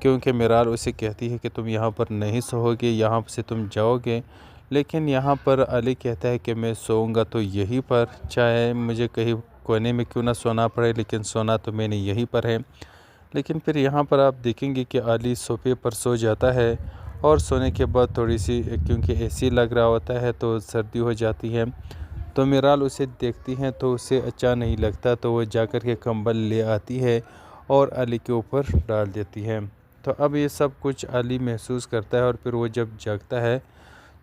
کیونکہ میرال اسے کہتی ہے کہ تم یہاں پر نہیں سو گے، یہاں سے تم جاؤ گے، لیکن یہاں پر علی کہتا ہے کہ میں سوؤں گا تو یہیں پر، چاہے مجھے کہیں کونے میں کیوں نہ سونا پڑے، لیکن سونا تو میں نے یہیں پر ہے۔ لیکن پھر یہاں پر آپ دیکھیں گے کہ علی صوفے پر سو جاتا ہے، اور سونے کے بعد تھوڑی سی کیونکہ اے سی لگ رہا ہوتا ہے تو سردی ہو جاتی ہے، تو میرال اسے دیکھتی ہیں تو اسے اچھا نہیں لگتا، تو وہ جا کر کے کمبل لے آتی ہے اور علی کے اوپر ڈال دیتی ہے۔ تو اب یہ سب کچھ علی محسوس کرتا ہے، اور پھر وہ جب جاگتا ہے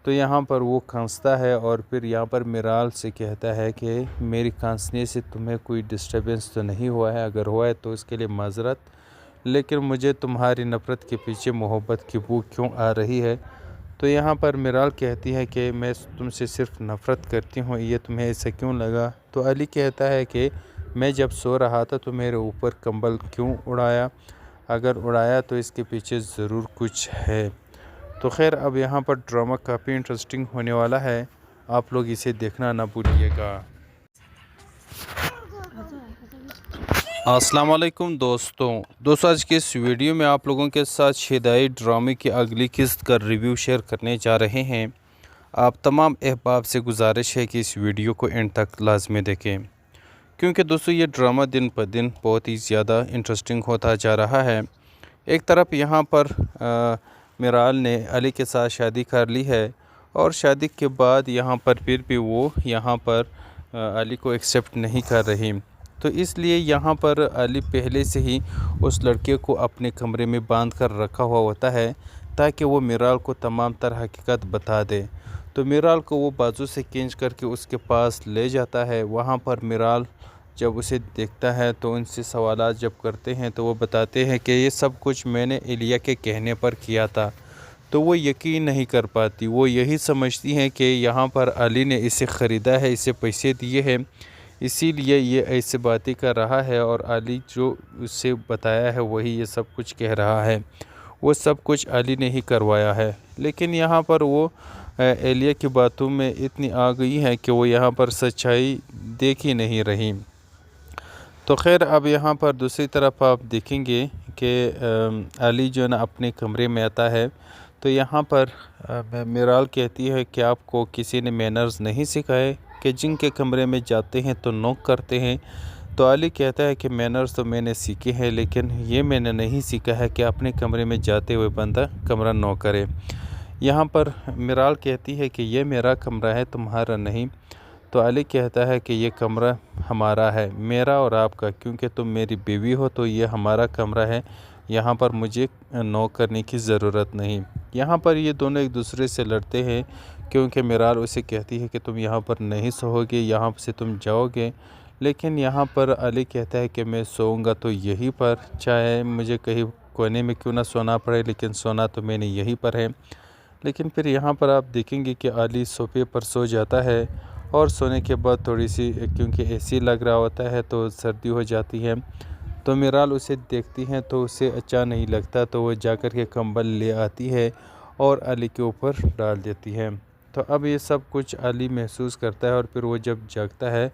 تو یہاں پر وہ کھانستا ہے، اور پھر یہاں پر میرال سے کہتا ہے کہ میری کھانسنے سے تمہیں کوئی ڈسٹربنس تو نہیں ہوا ہے، اگر ہوا ہے تو اس کے لیے معذرت، لیکن مجھے تمہاری نفرت کے پیچھے محبت کی بو کیوں آ رہی ہے؟ تو یہاں پر میرال کہتی ہے کہ میں تم سے صرف نفرت کرتی ہوں، یہ تمہیں ایسا کیوں لگا؟ تو علی کہتا ہے کہ میں جب سو رہا تھا تو میرے اوپر کمبل کیوں اڑایا؟ اگر اڑایا تو اس کے پیچھے ضرور کچھ ہے۔ تو خیر اب یہاں پر ڈرامہ کافی انٹرسٹنگ ہونے والا ہے، آپ لوگ اسے دیکھنا نہ بھولیے گا۔ السلام علیکم دوستوں آج کے اس ویڈیو میں آپ لوگوں کے ساتھ شیدائی ڈرامے کی اگلی قسط کا ریویو شیئر کرنے جا رہے ہیں۔ آپ تمام احباب سے گزارش ہے کہ اس ویڈیو کو اینڈ تک لازمی دیکھیں، کیونکہ دوستوں یہ ڈرامہ دن پر دن بہت ہی زیادہ انٹرسٹنگ ہوتا جا رہا ہے۔ ایک طرف یہاں پر میرال نے علی کے ساتھ شادی کر لی ہے، اور شادی کے بعد یہاں پر پھر بھی وہ یہاں پر علی کو ایکسیپٹ نہیں کر رہی، تو اس لیے یہاں پر علی پہلے سے ہی اس لڑکے کو اپنے کمرے میں باندھ کر رکھا ہوا ہوتا ہے تاکہ وہ میرال کو تمام تر حقیقت بتا دے۔ تو میرال کو وہ بازو سے کھینچ کر کے اس کے پاس لے جاتا ہے۔ وہاں پر میرال جب اسے دیکھتا ہے تو ان سے سوالات جب کرتے ہیں تو وہ بتاتے ہیں کہ یہ سب کچھ میں نے ایلیا کے کہنے پر کیا تھا، تو وہ یقین نہیں کر پاتی، وہ یہی سمجھتی ہیں کہ یہاں پر علی نے اسے خریدا ہے، اسے پیسے دیے ہیں، اسی لیے یہ ایسے باتیں کر رہا ہے، اور علی جو اسے بتایا ہے وہی یہ سب کچھ کہہ رہا ہے، وہ سب کچھ علی نے ہی کروایا ہے۔ لیکن یہاں پر وہ ایلیا کی باتوں میں اتنی آ گئی ہے کہ وہ یہاں پر سچائی دیکھ ہی نہیں رہی۔ تو خیر اب یہاں پر دوسری طرف آپ دیکھیں گے کہ علی جو ہے نا اپنے کمرے میں آتا ہے، تو یہاں پر میرال کہتی ہے کہ آپ کو کسی نے مینرز نہیں سکھائے کہ جن کے کمرے میں جاتے ہیں تو نوک کرتے ہیں؟ تو علی کہتا ہے کہ مینرز تو میں نے سیکھے ہیں، لیکن یہ میں نے نہیں سیکھا ہے کہ اپنے کمرے میں جاتے ہوئے بندہ کمرہ نوک کرے۔ یہاں پر میرال کہتی ہے کہ یہ میرا کمرہ ہے، تمہارا نہیں۔ تو علی کہتا ہے کہ یہ کمرہ ہمارا ہے، میرا اور آپ کا، کیونکہ تم میری بیوی ہو تو یہ ہمارا کمرہ ہے، یہاں پر مجھے نوک کرنے کی ضرورت نہیں۔ یہاں پر یہ دونوں ایک دوسرے سے لڑتے ہیں، کیونکہ میرال اسے کہتی ہے کہ تم یہاں پر نہیں سو گے، یہاں سے تم جاؤ گے، لیکن یہاں پر علی کہتا ہے کہ میں سوؤں گا تو یہیں پر، چاہے مجھے کہیں کونے میں کیوں نہ سونا پڑے، لیکن سونا تو میں نے یہیں پر ہے۔ لیکن پھر یہاں پر آپ دیکھیں گے کہ علی صوفے پر سو جاتا ہے، اور سونے کے بعد تھوڑی سی کیونکہ اے سی لگ رہا ہوتا ہے تو سردی ہو جاتی ہے، تو میرال اسے دیکھتی ہیں تو اسے اچھا نہیں لگتا، تو وہ جا کر کے کمبل لے آتی ہے اور علی کے اوپر ڈال دیتی ہے۔ تو اب یہ سب کچھ علی محسوس کرتا ہے، اور پھر وہ جب جاگتا ہے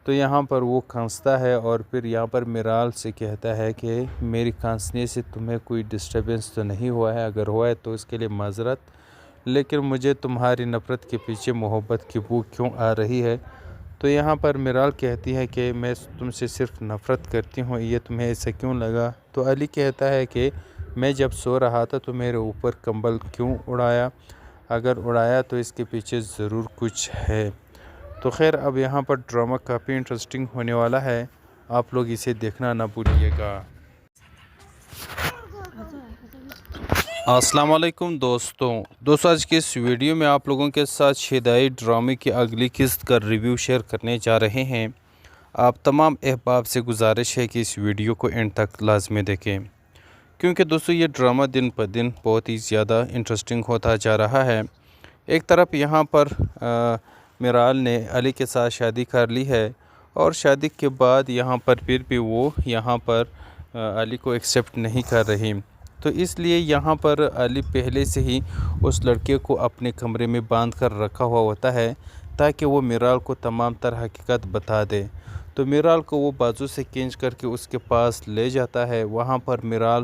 تو یہاں پر وہ کھانستا ہے، اور پھر یہاں پر میرال سے کہتا ہے کہ میری کھانسنے سے تمہیں کوئی ڈسٹربنس تو نہیں ہوا ہے، اگر ہوا ہے تو اس کے لیے معذرت، لیکن مجھے تمہاری نفرت کے پیچھے محبت کی بو کیوں آ رہی ہے؟ تو یہاں پر میرال کہتی ہے کہ میں تم سے صرف نفرت کرتی ہوں، یہ تمہیں ایسا کیوں لگا؟ تو علی کہتا ہے کہ میں جب سو رہا تھا تو میرے اوپر کمبل کیوں اڑایا؟ اگر اڑایا تو اس کے پیچھے ضرور کچھ ہے۔ تو خیر اب یہاں پر ڈرامہ کافی انٹرسٹنگ ہونے والا ہے، آپ لوگ اسے دیکھنا نہ بھولیے گا۔ السلام علیکم دوستوں آج کے اس ویڈیو میں آپ لوگوں کے ساتھ شیدائی ڈرامے کی اگلی قسط کا ریویو شیئر کرنے جا رہے ہیں۔ آپ تمام احباب سے گزارش ہے کہ اس ویڈیو کو اینڈ تک لازمی دیکھیں، کیونکہ دوستوں یہ ڈرامہ دن پر دن بہت ہی زیادہ انٹرسٹنگ ہوتا جا رہا ہے۔ ایک طرف یہاں پر میرال نے علی کے ساتھ شادی کر لی ہے، اور شادی کے بعد یہاں پر پھر بھی وہ یہاں پر علی کو ایکسیپٹ نہیں کر رہی، تو اس لیے یہاں پر علی پہلے سے ہی اس لڑکے کو اپنے کمرے میں باندھ کر رکھا ہوا ہوتا ہے تاکہ وہ میرال کو تمام تر حقیقت بتا دے۔ تو میرال کو وہ بازو سے کھینچ کر کے اس کے پاس لے جاتا ہے۔ وہاں پر میرال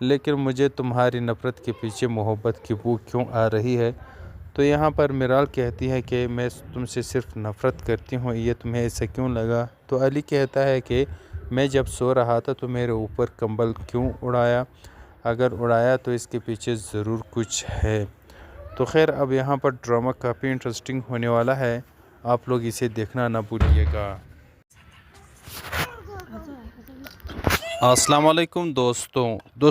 لیکن مجھے تمہاری نفرت کے پیچھے محبت کی بو کیوں آ رہی ہے؟ تو یہاں پر میرال کہتی ہے کہ میں تم سے صرف نفرت کرتی ہوں، یہ تمہیں ایسا کیوں لگا؟ تو علی کہتا ہے کہ میں جب سو رہا تھا تو میرے اوپر کمبل کیوں اڑایا؟ اگر اڑایا تو اس کے پیچھے ضرور کچھ ہے۔ تو خیر اب یہاں پر ڈرامہ کافی انٹرسٹنگ ہونے والا ہے، آپ لوگ اسے دیکھنا نہ بھولیے گا۔ السلام علیکم دوستوں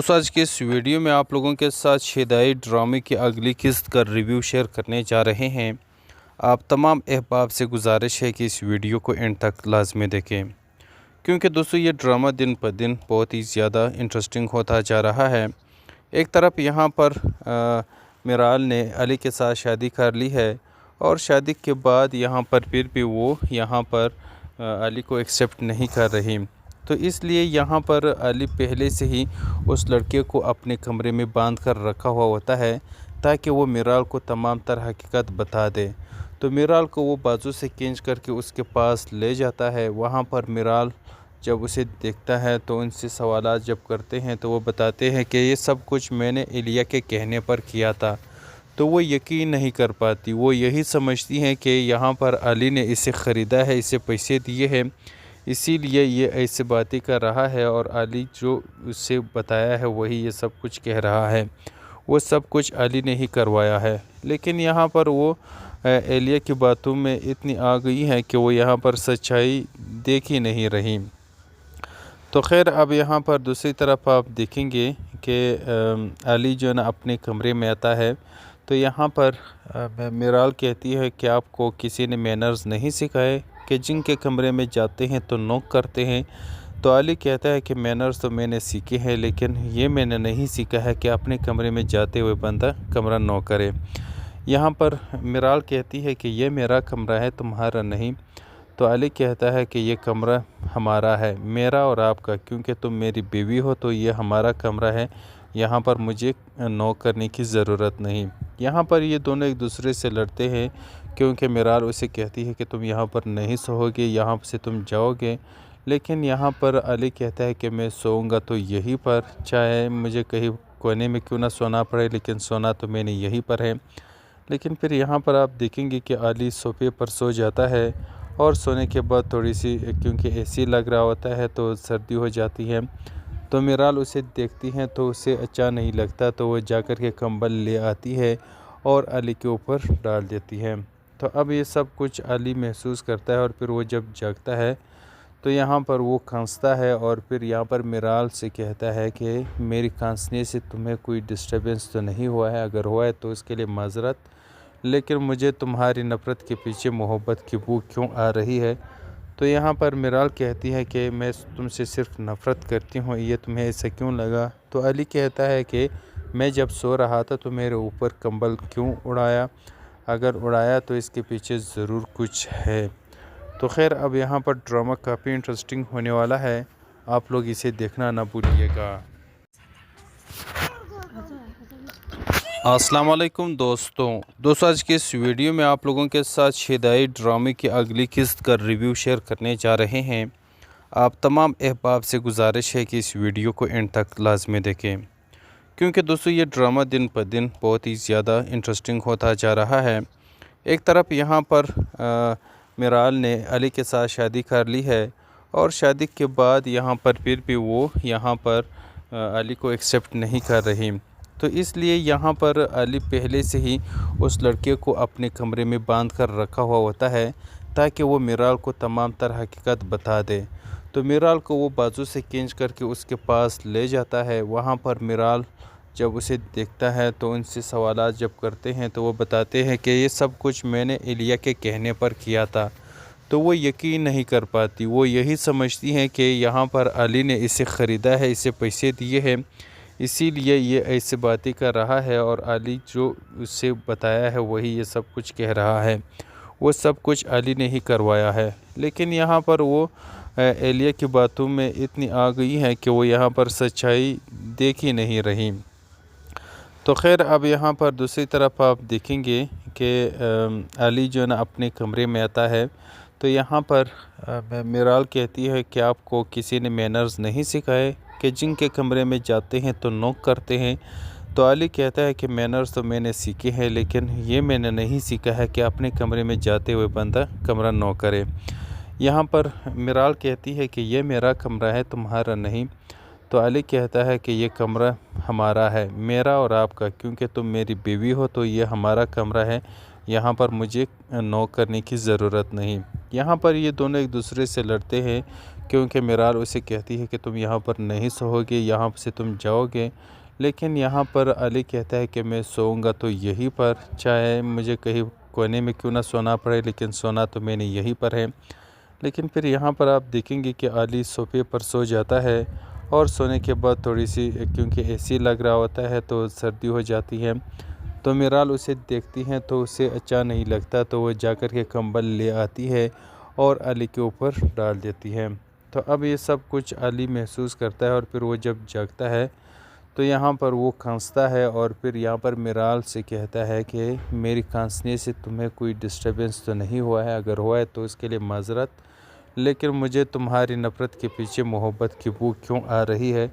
آج کے اس ویڈیو میں آپ لوگوں کے ساتھ شیدائی ڈرامے کی اگلی قسط کا ریویو شیئر کرنے جا رہے ہیں۔ آپ تمام احباب سے گزارش ہے کہ اس ویڈیو کو اینڈ تک لازمی دیکھیں، کیونکہ دوستو یہ ڈرامہ دن پر دن بہت ہی زیادہ انٹرسٹنگ ہوتا جا رہا ہے۔ ایک طرف یہاں پر میرال نے علی کے ساتھ شادی کر لی ہے، اور شادی کے بعد یہاں پر پھر بھی وہ یہاں پر علی کو ایکسیپٹ نہیں کر رہی، تو اس لیے یہاں پر علی پہلے سے ہی اس لڑکے کو اپنے کمرے میں باندھ کر رکھا ہوا ہوتا ہے تاکہ وہ میرال کو تمام تر حقیقت بتا دے۔ تو میرال کو وہ بازو سے کھینچ کر کے اس کے پاس لے جاتا ہے۔ وہاں پر میرال جب اسے دیکھتا ہے تو ان سے سوالات جب کرتے ہیں تو وہ بتاتے ہیں کہ یہ سب کچھ میں نے الیہ کے کہنے پر کیا تھا۔ تو وہ یقین نہیں کر پاتی، وہ یہی سمجھتی ہیں کہ یہاں پر علی نے اسے خریدا ہے، اسے پیسے دیے ہیں، اسی لیے یہ ایسے باتیں کر رہا ہے، اور علی جو اسے بتایا ہے وہی یہ سب کچھ کہہ رہا ہے۔ وہ سب کچھ علی نے ہی کروایا ہے، لیکن یہاں پر وہ الیہ کی باتوں میں اتنی آ گئی ہے کہ وہ یہاں پر سچائی دیکھ ہی نہیں رہی۔ تو خیر اب یہاں پر دوسری طرف آپ دیکھیں گے کہ علی جو ہے نا اپنے کمرے میں آتا ہے، تو یہاں پر میرال کہتی ہے کہ آپ کو کسی نے مینرز نہیں سکھائے کہ جن کے کمرے میں جاتے ہیں تو نوک کرتے ہیں؟ تو علی کہتا ہے کہ مینرز تو میں نے سیکھے ہیں، لیکن یہ میں نے نہیں سیکھا ہے کہ اپنے کمرے میں جاتے ہوئے بندہ کمرہ نوک کرے۔ یہاں پر میرال کہتی ہے کہ یہ میرا کمرہ ہے، تمہارا نہیں۔ تو علی کہتا ہے کہ یہ کمرہ ہمارا ہے، میرا اور آپ کا، کیونکہ تم میری بیوی ہو تو یہ ہمارا کمرہ ہے، یہاں پر مجھے نوک کرنے کی ضرورت نہیں۔ یہاں پر یہ دونوں ایک دوسرے سے لڑتے ہیں، کیونکہ میرال اسے کہتی ہے کہ تم یہاں پر نہیں سوؤ گے، یہاں سے تم جاؤ گے، لیکن یہاں پر علی کہتا ہے کہ میں سوؤں گا تو یہیں پر، چاہے مجھے کہیں کونے میں کیوں نہ سونا پڑے، لیکن سونا تو میں نے یہیں پر ہے۔ لیکن پھر یہاں پر آپ دیکھیں گے کہ علی صوفے پر سو جاتا ہے، اور سونے کے بعد تھوڑی سی کیونکہ اے سی لگ رہا ہوتا ہے تو سردی ہو جاتی ہے، تو میرال اسے دیکھتی ہیں تو اسے اچھا نہیں لگتا، تو وہ جا کر کے کمبل لے آتی ہے اور علی کے اوپر ڈال دیتی ہے۔ تو اب یہ سب کچھ علی محسوس کرتا ہے، اور پھر وہ جب جاگتا ہے تو یہاں پر وہ کھانستا ہے، اور پھر یہاں پر میرال سے کہتا ہے کہ میری کھانسنے سے تمہیں کوئی ڈسٹربنس تو نہیں ہوا ہے، اگر ہوا ہے تو اس کے لیے معذرت، لیکن مجھے تمہاری نفرت کے پیچھے محبت کی بو کیوں آ رہی ہے؟ تو یہاں پر میرال کہتی ہے کہ میں تم سے صرف نفرت کرتی ہوں، یہ تمہیں ایسا کیوں لگا؟ تو علی کہتا ہے کہ میں جب سو رہا تھا تو میرے اوپر کمبل کیوں اڑایا؟ اگر اڑایا تو اس کے پیچھے ضرور کچھ ہے۔ تو خیر اب یہاں پر ڈرامہ کافی انٹرسٹنگ ہونے والا ہے، آپ لوگ اسے دیکھنا نہ بھولیے گا۔ السلام علیکم دوستوں آج کے اس ویڈیو میں آپ لوگوں کے ساتھ شیدائی ڈرامے کی اگلی قسط کا ریویو شیئر کرنے جا رہے ہیں۔ آپ تمام احباب سے گزارش ہے کہ اس ویڈیو کو اینڈ تک لازمی دیکھیں، کیونکہ دوستو یہ ڈرامہ دن پر دن بہت ہی زیادہ انٹرسٹنگ ہوتا جا رہا ہے۔ ایک طرف یہاں پر میرال نے علی کے ساتھ شادی کر لی ہے، اور شادی کے بعد یہاں پر پھر بھی وہ یہاں پر علی کو ایکسیپٹ نہیں کر رہی، تو اس لیے یہاں پر علی پہلے سے ہی اس لڑکے کو اپنے کمرے میں باندھ کر رکھا ہوا ہوتا ہے تاکہ وہ میرال کو تمام تر حقیقت بتا دے۔ تو میرال کو وہ بازو سے کھینچ کر کے اس کے پاس لے جاتا ہے۔ وہاں پر میرال جب اسے دیکھتا ہے تو ان سے سوالات جب کرتے ہیں تو وہ بتاتے ہیں کہ یہ سب کچھ میں نے الیہ کے کہنے پر کیا تھا۔ تو وہ یقین نہیں کر پاتی، وہ یہی سمجھتی ہیں کہ یہاں پر علی نے اسے خریدا ہے، اسے پیسے دیے ہیں، اسی لیے یہ ایسے باتیں کر رہا ہے، اور علی جو اسے بتایا ہے وہی یہ سب کچھ کہہ رہا ہے۔ وہ سب کچھ علی نے ہی کروایا ہے، لیکن یہاں پر وہ الیہ کی باتوں میں اتنی آ گئی ہے کہ وہ یہاں پر سچائی دیکھ ہی نہیں رہی۔ تو خیر اب یہاں پر دوسری طرف آپ دیکھیں گے کہ علی جو ہے نا اپنے کمرے میں آتا ہے، تو یہاں پر میرال کہتی ہے کہ آپ کو کسی نے مینرز نہیں سکھائے کہ جن کے کمرے میں جاتے ہیں تو نوک کرتے ہیں۔ تو علی کہتا ہے کہ مینرز تو میں نے سیکھے ہیں، لیکن یہ میں نے نہیں سیکھا ہے کہ اپنے کمرے میں جاتے ہوئے بندہ کمرہ نوک کرے۔ یہاں پر میرال کہتی ہے کہ یہ میرا کمرہ ہے، تمہارا نہیں۔ تو علی کہتا ہے کہ یہ کمرہ ہمارا ہے، میرا اور آپ کا، کیونکہ تم میری بیوی ہو تو یہ ہمارا کمرہ ہے، یہاں پر مجھے نوک کرنے کی ضرورت نہیں۔ یہاں پر یہ دونوں ایک دوسرے سے لڑتے ہیں، کیونکہ میرال اسے کہتی ہے کہ تم یہاں پر نہیں سوؤ گے، یہاں سے تم جاؤ گے، لیکن یہاں پر علی کہتا ہے کہ میں سوؤں گا تو یہیں پر، چاہے مجھے کہیں کونے میں کیوں نہ سونا پڑے، لیکن سونا تو میں نے یہیں پر ہے۔ لیکن پھر یہاں پر آپ دیکھیں گے کہ علی صوفے پر سو جاتا ہے، اور سونے کے بعد تھوڑی سی کیونکہ اے سی لگ رہا ہوتا ہے تو سردی ہو جاتی ہے، تو میرال اسے دیکھتی ہیں تو اسے اچھا نہیں لگتا، تو وہ جا کر کے کمبل لے آتی ہے اور علی کے اوپر ڈال دیتی ہے۔ تو اب یہ سب کچھ علی محسوس کرتا ہے، اور پھر وہ جب جاگتا ہے تو یہاں پر وہ کھانستا ہے، اور پھر یہاں پر میرال سے کہتا ہے کہ میری کھانسنے سے تمہیں کوئی ڈسٹربنس تو نہیں ہوا ہے، اگر ہوا ہے تو اس کے لیے معذرت، لیکن مجھے تمہاری نفرت کے پیچھے محبت کی بو کیوں آ رہی ہے؟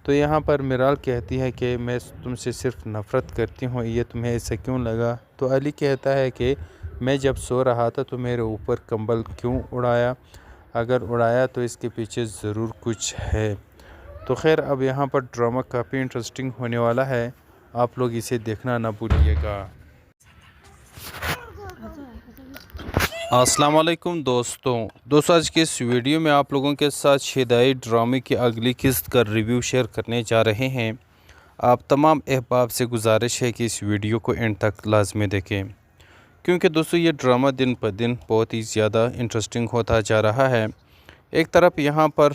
تو یہاں پر میرال کہتی ہے کہ میں تم سے صرف نفرت کرتی ہوں، یہ تمہیں ایسا کیوں لگا؟ تو علی کہتا ہے کہ میں جب سو رہا تھا تو میرے اوپر کمبل کیوں اڑایا؟ اگر اڑایا تو اس کے پیچھے ضرور کچھ ہے۔ تو خیر، اب یہاں پر ڈرامہ کافی انٹرسٹنگ ہونے والا ہے، آپ لوگ اسے دیکھنا نہ بھولیے گا۔ السلام علیکم دوستوں آج کے اس ویڈیو میں آپ لوگوں کے ساتھ شیدائی ڈرامے کی اگلی قسط کا ریویو شیئر کرنے جا رہے ہیں۔ آپ تمام احباب سے گزارش ہے کہ اس ویڈیو کو اینڈ تک لازمی دیکھیں، کیونکہ دوستوں یہ ڈرامہ دن پر دن بہت ہی زیادہ انٹرسٹنگ ہوتا جا رہا ہے۔ ایک طرف یہاں پر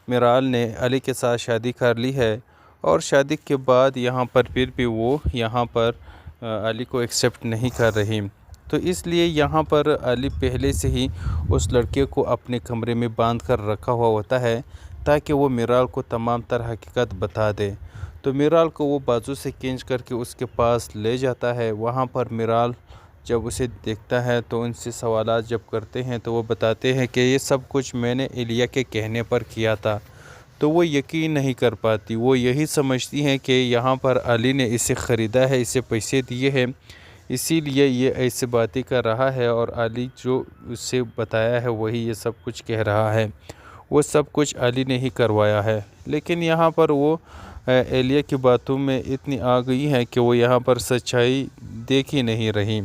میرال نے علی کے ساتھ شادی کر لی ہے، اور شادی کے بعد یہاں پر پھر بھی وہ یہاں پر علی کو ایکسیپٹ نہیں کر رہی، تو اس لیے یہاں پر علی پہلے سے ہی اس لڑکے کو اپنے کمرے میں باندھ کر رکھا ہوا ہوتا ہے، تاکہ وہ میرال کو تمام تر حقیقت بتا دے۔ تو میرال کو وہ بازو سے کھینچ کر کے اس کے پاس لے جاتا ہے۔ وہاں پر میرال جب اسے دیکھتا ہے تو ان سے سوالات جب کرتے ہیں تو وہ بتاتے ہیں کہ یہ سب کچھ میں نے ایلیا کے کہنے پر کیا تھا، تو وہ یقین نہیں کر پاتی، وہ یہی سمجھتی ہیں کہ یہاں پر علی نے اسے خریدا ہے، اسے پیسے دیے ہیں، اسی لیے یہ ایسے باتیں کر رہا ہے، اور علی جو اسے بتایا ہے وہی یہ سب کچھ کہہ رہا ہے، وہ سب کچھ علی نے ہی کروایا ہے۔ لیکن یہاں پر وہ ایلیا کی باتوں میں اتنی آ گئی ہے کہ وہ یہاں پر سچائی دیکھ ہی نہیں رہی۔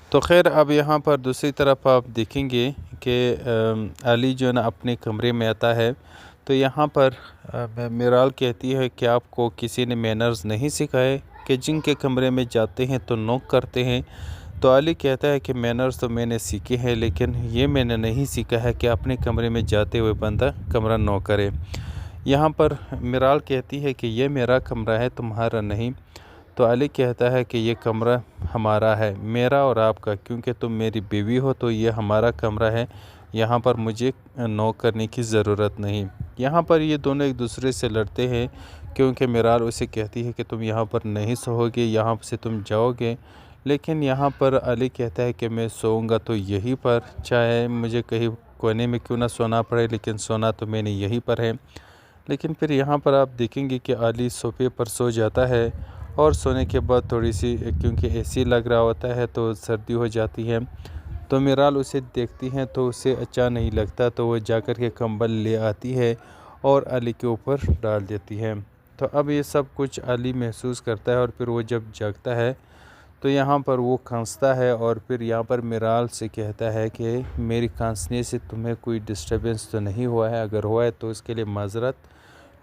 تو خیر، اب یہاں پر دوسری طرف آپ دیکھیں گے کہ علی جو ہے نا اپنے کمرے میں آتا ہے، تو یہاں پر میرال کہتی ہے کہ آپ کو کسی نے مینرز نہیں سکھائے کہ جن کے کمرے میں جاتے ہیں تو نوک کرتے ہیں؟ تو علی کہتا ہے کہ مینرز تو میں نے سیکھے ہیں، لیکن یہ میں نے نہیں سیکھا ہے کہ اپنے کمرے میں جاتے ہوئے بندہ کمرہ نوک کرے۔ یہاں پر میرال کہتی ہے کہ یہ میرا کمرہ ہے، تمہارا نہیں۔ تو علی کہتا ہے کہ یہ کمرہ ہمارا ہے، میرا اور آپ کا، کیونکہ تم میری بیوی ہو تو یہ ہمارا کمرہ ہے، یہاں پر مجھے نوک کرنے کی ضرورت نہیں۔ یہاں پر یہ دونوں ایک دوسرے سے لڑتے ہیں، کیونکہ میرال اسے کہتی ہے کہ تم یہاں پر نہیں سوؤ گے، یہاں سے تم جاؤ گے، لیکن یہاں پر علی کہتا ہے کہ میں سوؤں گا تو یہیں پر، چاہے مجھے کہیں کونے میں کیوں نہ سونا پڑے، لیکن سونا تو میں نے یہیں پر ہے۔ لیکن پھر یہاں پر آپ دیکھیں گے کہ علی صوفے پر سو جاتا ہے، اور سونے کے بعد تھوڑی سی کیونکہ اے سی لگ رہا ہوتا ہے تو سردی ہو جاتی ہے، تو میرال اسے دیکھتی ہیں تو اسے اچھا نہیں لگتا، تو وہ جا کر کے کمبل لے آتی ہے اور علی کے اوپر ڈال دیتی ہے۔ تو اب یہ سب کچھ علی محسوس کرتا ہے، اور پھر وہ جب جاگتا ہے تو یہاں پر وہ کھانستا ہے، اور پھر یہاں پر میرال سے کہتا ہے کہ میری کھانسنے سے تمہیں کوئی ڈسٹربنس تو نہیں ہوا ہے، اگر ہوا ہے تو اس کے لیے معذرت،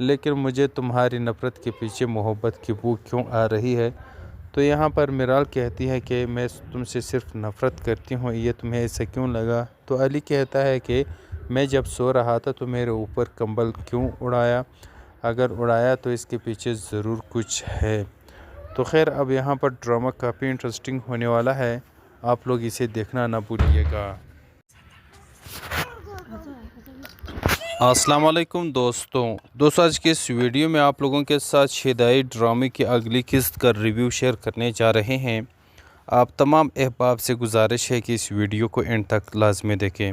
لیکن مجھے تمہاری نفرت کے پیچھے محبت کی بو کیوں آ رہی ہے؟ تو یہاں پر میرال کہتی ہے کہ میں تم سے صرف نفرت کرتی ہوں، یہ تمہیں ایسا کیوں لگا؟ تو علی کہتا ہے کہ میں جب سو رہا تھا تو میرے اوپر کمبل کیوں اڑایا؟ اگر اڑایا تو اس کے پیچھے ضرور کچھ ہے۔ تو خیر، اب یہاں پر ڈرامہ کافی انٹرسٹنگ ہونے والا ہے، آپ لوگ اسے دیکھنا نہ بھولیے گا۔ السلام علیکم دوستوں آج کے اس ویڈیو میں آپ لوگوں کے ساتھ شیدائی ڈرامے کی اگلی قسط کا ریویو شیئر کرنے جا رہے ہیں۔ آپ تمام احباب سے گزارش ہے کہ اس ویڈیو کو اینڈ تک لازمی دیکھیں،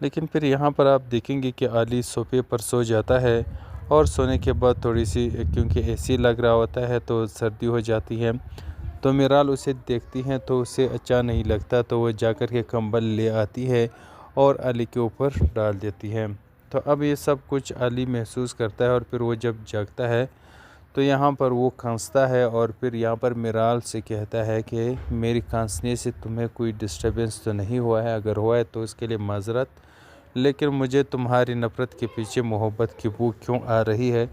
لیکن پھر یہاں پر آپ دیکھیں گے کہ علی صوفے پر سو جاتا ہے اور سونے کے بعد تھوڑی سی کیونکہ اے سی لگ رہا ہوتا ہے تو سردی ہو جاتی ہے، تو میرال اسے دیکھتی ہیں تو اسے اچھا نہیں لگتا، تو وہ جا کر کے کمبل لے آتی ہے اور علی کے اوپر ڈال دیتی ہے۔ تو اب یہ سب کچھ علی محسوس کرتا ہے اور پھر وہ جب جاگتا ہے تو یہاں پر وہ کھانستا ہے اور پھر یہاں پر میرال سے کہتا ہے کہ میری کھانسنے سے تمہیں کوئی ڈسٹربنس تو نہیں ہوا ہے، اگر ہوا ہے تو اس کے لیے معذرت، لیکن مجھے تمہاری نفرت کے پیچھے محبت کی بو کیوں آ رہی ہے؟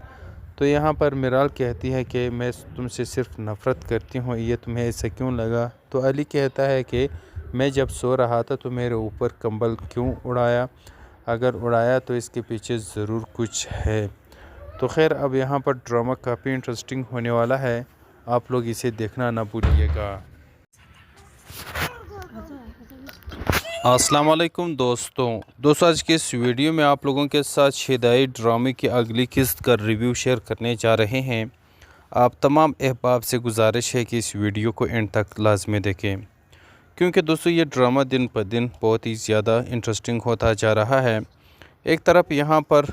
تو یہاں پر میرال کہتی ہے کہ میں تم سے صرف نفرت کرتی ہوں، یہ تمہیں ایسا کیوں لگا؟ تو علی کہتا ہے کہ میں جب سو رہا تھا تو میرے اوپر کمبل کیوں اڑایا؟ اگر اڑایا تو اس کے پیچھے ضرور کچھ ہے۔ تو خیر اب یہاں پر ڈرامہ کافی انٹرسٹنگ ہونے والا ہے، آپ لوگ اسے دیکھنا نہ بھولیے گا۔ السلام علیکم دوستوں آج کے اس ویڈیو میں آپ لوگوں کے ساتھ شیدائی ڈرامے کی اگلی قسط کا ریویو شیئر کرنے جا رہے ہیں۔ آپ تمام احباب سے گزارش ہے کہ اس ویڈیو کو اینڈ تک لازمی دیکھیں، کیونکہ دوستوں یہ ڈرامہ دن پر دن بہت ہی زیادہ انٹرسٹنگ ہوتا جا رہا ہے۔ ایک طرف یہاں پر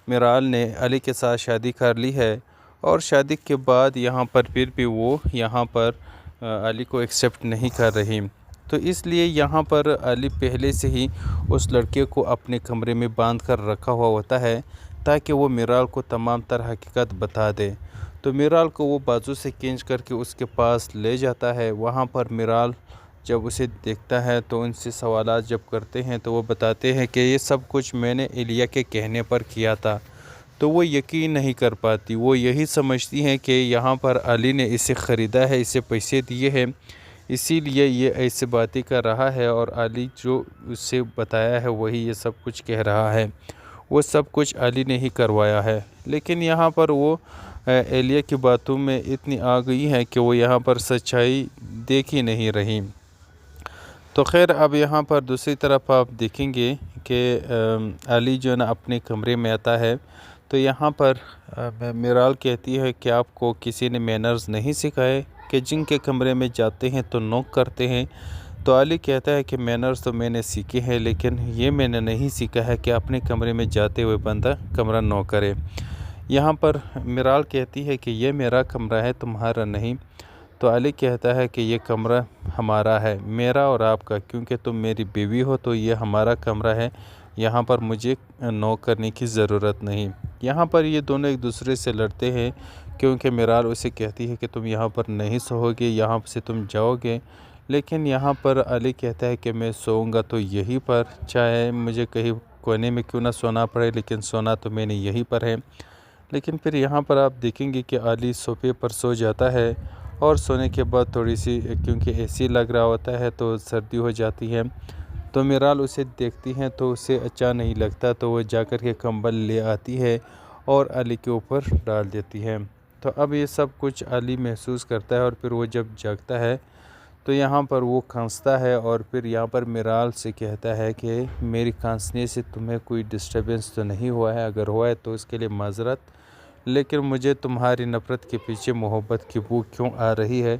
میرال نے علی کے ساتھ شادی کر لی ہے اور شادی کے بعد یہاں پر پھر بھی وہ یہاں پر علی کو ایکسیپٹ نہیں کر رہی، تو اس لیے یہاں پر علی پہلے سے ہی اس لڑکے کو اپنے کمرے میں باندھ کر رکھا ہوا ہوتا ہے تاکہ وہ میرال کو تمام تر حقیقت بتا دے۔ تو میرال کو وہ بازو سے کھینچ کر کے اس کے پاس لے جاتا ہے۔ وہاں پر میرال جب اسے دیکھتا ہے تو ان سے سوالات جب کرتے ہیں تو وہ بتاتے ہیں کہ یہ سب کچھ میں نے ایلیا کے کہنے پر کیا تھا، تو وہ یقین نہیں کر پاتی، وہ یہی سمجھتی ہیں کہ یہاں پر علی نے اسے خریدا ہے، اسے پیسے دیے ہیں، اسی لیے یہ ایسے باتیں کر رہا ہے اور علی جو اسے بتایا ہے وہی یہ سب کچھ کہہ رہا ہے، وہ سب کچھ علی نے ہی کروایا ہے۔ لیکن یہاں پر وہ ایلیا کی باتوں میں اتنی آ گئی ہے کہ وہ یہاں پر سچائی دیکھ ہی نہیں رہی۔ تو خیر اب یہاں پر دوسری طرف آپ دیکھیں گے کہ علی جو ہے نا اپنے کمرے میں آتا ہے، تو یہاں پر میرال کہتی ہے کہ آپ کو کسی نے مینرز نہیں سکھائے کہ جن کے کمرے میں جاتے ہیں تو نوک کرتے ہیں؟ تو علی کہتا ہے کہ مینرز تو میں نے سیکھے ہیں، لیکن یہ میں نے نہیں سیکھا ہے کہ اپنے کمرے میں جاتے ہوئے بندہ کمرہ نوک کرے۔ یہاں پر میرال کہتی ہے کہ یہ میرا کمرہ ہے، تمہارا نہیں۔ تو علی کہتا ہے کہ یہ کمرہ ہمارا ہے، میرا اور آپ کا، کیونکہ تم میری بیوی ہو تو یہ ہمارا کمرہ ہے، یہاں پر مجھے نوک کرنے کی ضرورت نہیں۔ یہاں پر یہ دونوں ایک دوسرے سے لڑتے ہیں کیونکہ میرال اسے کہتی ہے کہ تم یہاں پر نہیں سوؤ گے، یہاں سے تم جاؤ گے، لیکن یہاں پر علی کہتا ہے کہ میں سوؤں گا تو یہیں پر، چاہے مجھے کہیں کونے میں کیوں نہ سونا پڑے، لیکن سونا تو میں نے یہیں پر ہے۔ لیکن پھر یہاں پر آپ دیکھیں گے کہ علی صوفے پر سو جاتا ہے اور سونے کے بعد تھوڑی سی کیونکہ اے سی لگ رہا ہوتا ہے تو سردی ہو جاتی ہے، تو میرال اسے دیکھتی ہیں تو اسے اچھا نہیں لگتا، تو وہ جا کر کے کمبل لے آتی ہے اور علی کے اوپر ڈال دیتی ہے۔ تو اب یہ سب کچھ علی محسوس کرتا ہے اور پھر وہ جب جاگتا ہے تو یہاں پر وہ کھانستا ہے اور پھر یہاں پر میرال سے کہتا ہے کہ میری کھانسنے سے تمہیں کوئی ڈسٹربنس تو نہیں ہوا ہے، اگر ہوا ہے تو اس کے لیے معذرت، لیکن مجھے تمہاری نفرت کے پیچھے محبت کی بو کیوں آ رہی ہے؟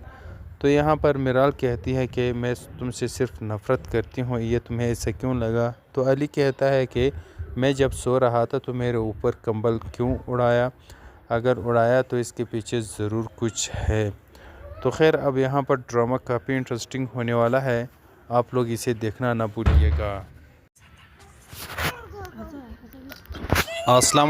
تو یہاں پر میرال کہتی ہے کہ میں تم سے صرف نفرت کرتی ہوں، یہ تمہیں ایسا کیوں لگا؟ تو علی کہتا ہے کہ میں جب سو رہا تھا تو میرے اوپر کمبل کیوں اڑایا؟ اگر اڑایا تو اس کے پیچھے ضرور کچھ ہے۔ تو خیر اب یہاں پر ڈرامہ کافی انٹرسٹنگ ہونے والا ہے، آپ لوگ اسے دیکھنا نہ بھولیے گا۔ السلام